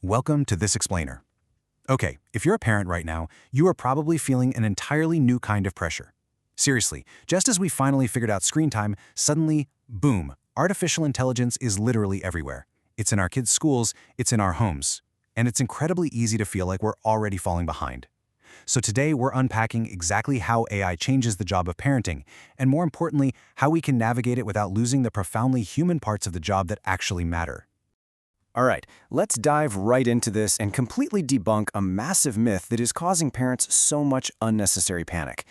Welcome to This Explainer. Okay, if you're a parent right now, you are probably feeling an entirely new kind of pressure. Seriously, just as we finally figured out screen time, suddenly, boom, artificial intelligence is literally everywhere. It's in our kids' schools, it's in our homes, and it's incredibly easy to feel like we're already falling behind. So today we're unpacking exactly how AI changes the job of parenting, and more importantly, how we can navigate it without losing the profoundly human parts of the job that actually matter. All right, let's dive right into this and completely debunk a massive myth that is causing parents so much unnecessary panic.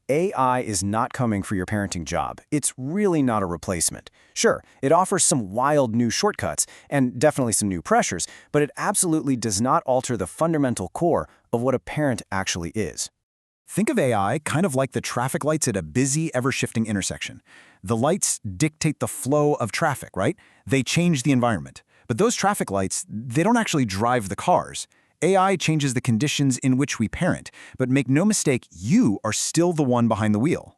AI is not coming for your parenting job. It's really not a replacement. Sure, it offers some wild new shortcuts and definitely some new pressures, but it absolutely does not alter the fundamental core of what a parent actually is. Think of AI kind of like the traffic lights at a busy, ever-shifting intersection. The lights dictate the flow of traffic, right? They change the environment. But those traffic lights, they don't actually drive the cars. AI changes the conditions in which we parent, but make no mistake, you are still the one behind the wheel.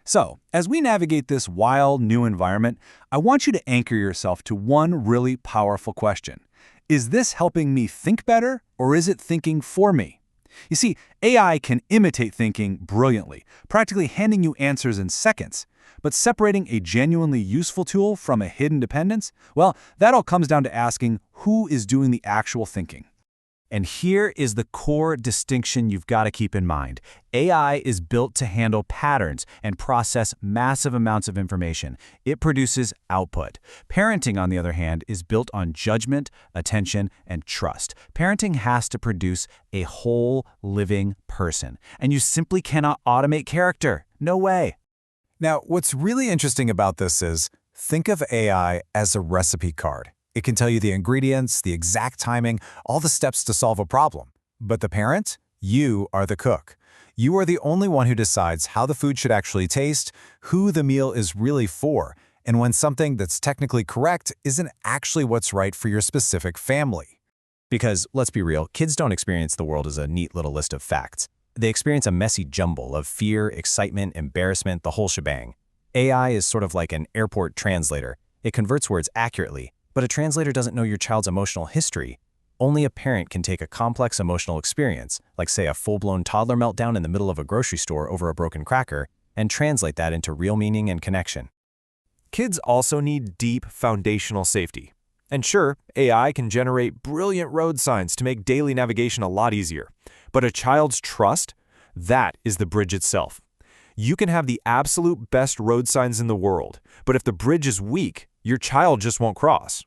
So, as we navigate this wild new environment, I want you to anchor yourself to one really powerful question. Is this helping me think better, or is it thinking for me? You see, AI can imitate thinking brilliantly, practically handing you answers in seconds. But separating a genuinely useful tool from a hidden dependence, well, that all comes down to asking who is doing the actual thinking. And here is the core distinction you've got to keep in mind. AI is built to handle patterns and process massive amounts of information. It produces output. Parenting, on the other hand, is built on judgment, attention, and trust. Parenting has to produce a whole living person. And you simply cannot automate character. No way. Now, what's really interesting about this is, think of AI as a recipe card. It can tell you the ingredients, the exact timing, all the steps to solve a problem. But the parent? You are the cook. You are the only one who decides how the food should actually taste, who the meal is really for, and when something that's technically correct isn't actually what's right for your specific family. Because, let's be real, kids don't experience the world as a neat little list of facts. They experience a messy jumble of fear, excitement, embarrassment, the whole shebang. AI is sort of like an airport translator. It converts words accurately, but a translator doesn't know your child's emotional history. Only a parent can take a complex emotional experience, like say a full-blown toddler meltdown in the middle of a grocery store over a broken cracker, and translate that into real meaning and connection. Kids also need deep foundational safety. And sure, AI can generate brilliant road signs to make daily navigation a lot easier. But a child's trust, that is the bridge itself. You can have the absolute best road signs in the world, but if the bridge is weak, your child just won't cross.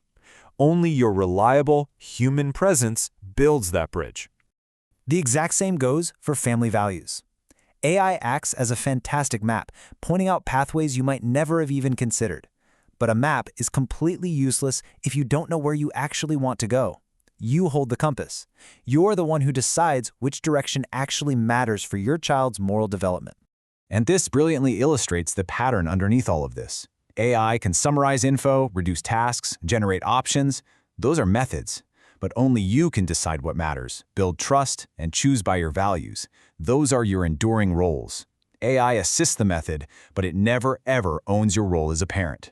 Only your reliable human presence builds that bridge. The exact same goes for family values. AI acts as a fantastic map, pointing out pathways you might never have even considered. But a map is completely useless if you don't know where you actually want to go. You hold the compass. You're the one who decides which direction actually matters for your child's moral development. And this brilliantly illustrates the pattern underneath all of this. AI can summarize info, reduce tasks, generate options. Those are methods. But only you can decide what matters, build trust, and choose by your values. Those are your enduring roles. AI assists the method, but it never, ever owns your role as a parent.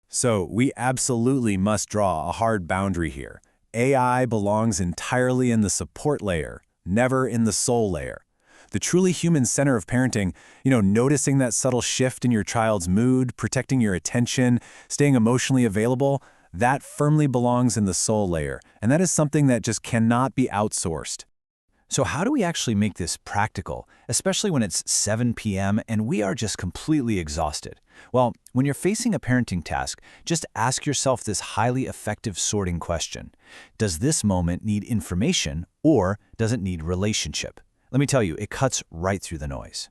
So we absolutely must draw a hard boundary here. AI belongs entirely in the support layer, never in the soul layer. The truly human center of parenting, noticing that subtle shift in your child's mood, protecting your attention, staying emotionally available, that firmly belongs in the soul layer, and that is something that just cannot be outsourced. So how do we actually make this practical, especially when it's 7 p.m. and we are just completely exhausted? Well, when you're facing a parenting task, just ask yourself this highly effective sorting question. Does this moment need information, or does it need relationship? Let me tell you, it cuts right through the noise.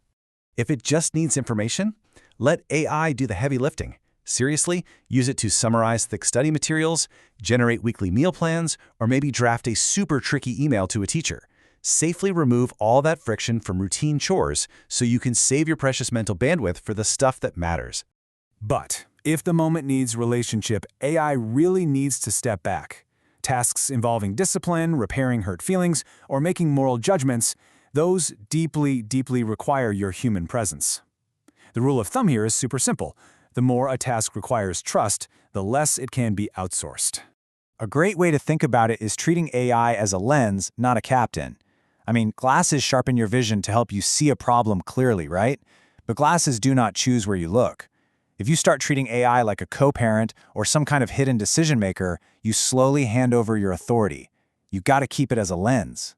If it just needs information, let AI do the heavy lifting. Seriously, use it to summarize thick study materials, generate weekly meal plans, or maybe draft a super tricky email to a teacher. Safely remove all that friction from routine chores so you can save your precious mental bandwidth for the stuff that matters. But if the moment needs relationship, AI really needs to step back. Tasks involving discipline, repairing hurt feelings, or making moral judgments, those deeply, deeply require your human presence. The rule of thumb here is super simple. The more a task requires trust, the less it can be outsourced. A great way to think about it is treating AI as a lens, not a captain. I mean, glasses sharpen your vision to help you see a problem clearly, right? But glasses do not choose where you look. If you start treating AI like a co-parent or some kind of hidden decision maker, you slowly hand over your authority. You got to keep it as a lens.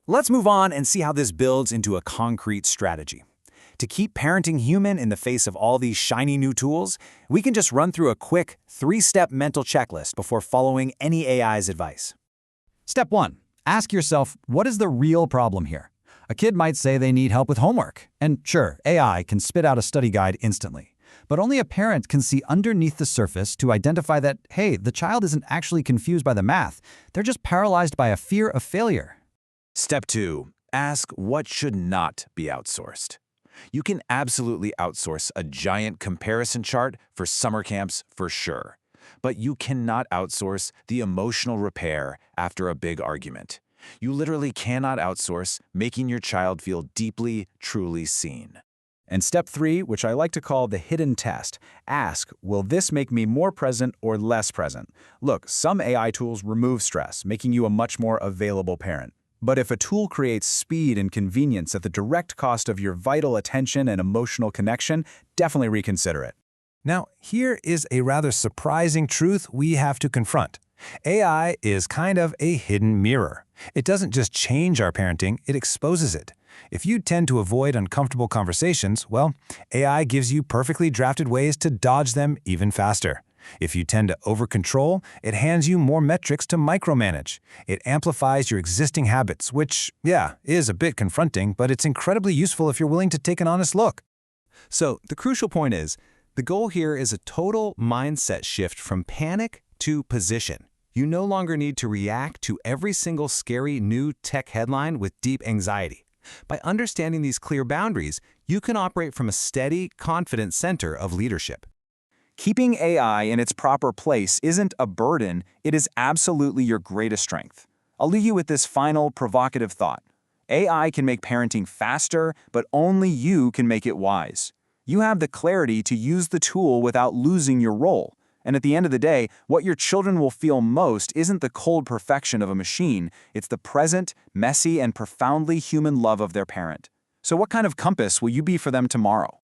Let's move on and see how this builds into a concrete strategy. To keep parenting human in the face of all these shiny new tools, we can just run through a quick 3-step mental checklist before following any AI's advice. Step 1. Ask yourself, what is the real problem here? A kid might say they need help with homework. And sure, AI can spit out a study guide instantly. But only a parent can see underneath the surface to identify that, hey, the child isn't actually confused by the math. They're just paralyzed by a fear of failure. Step 2. Ask what should not be outsourced. You can absolutely outsource a giant comparison chart for summer camps for sure. But you cannot outsource the emotional repair after a big argument. You literally cannot outsource making your child feel deeply, truly seen. And step 3, which I like to call the hidden test, ask, will this make me more present or less present? Look, some AI tools remove stress, making you a much more available parent. But if a tool creates speed and convenience at the direct cost of your vital attention and emotional connection, definitely reconsider it. Now, here is a rather surprising truth we have to confront. AI is kind of a hidden mirror. It doesn't just change our parenting, it exposes it. If you tend to avoid uncomfortable conversations, well, AI gives you perfectly drafted ways to dodge them even faster. If you tend to over-control, it hands you more metrics to micromanage. It amplifies your existing habits, which, yeah, is a bit confronting, but it's incredibly useful if you're willing to take an honest look. So, the crucial point is, the goal here is a total mindset shift from panic to position. You no longer need to react to every single scary new tech headline with deep anxiety. By understanding these clear boundaries, you can operate from a steady, confident center of leadership. Keeping AI in its proper place isn't a burden, it is absolutely your greatest strength. I'll leave you with this final provocative thought. AI can make parenting faster, but only you can make it wise. You have the clarity to use the tool without losing your role. And at the end of the day, what your children will feel most isn't the cold perfection of a machine, it's the present, messy, and profoundly human love of their parent. So what kind of compass will you be for them tomorrow?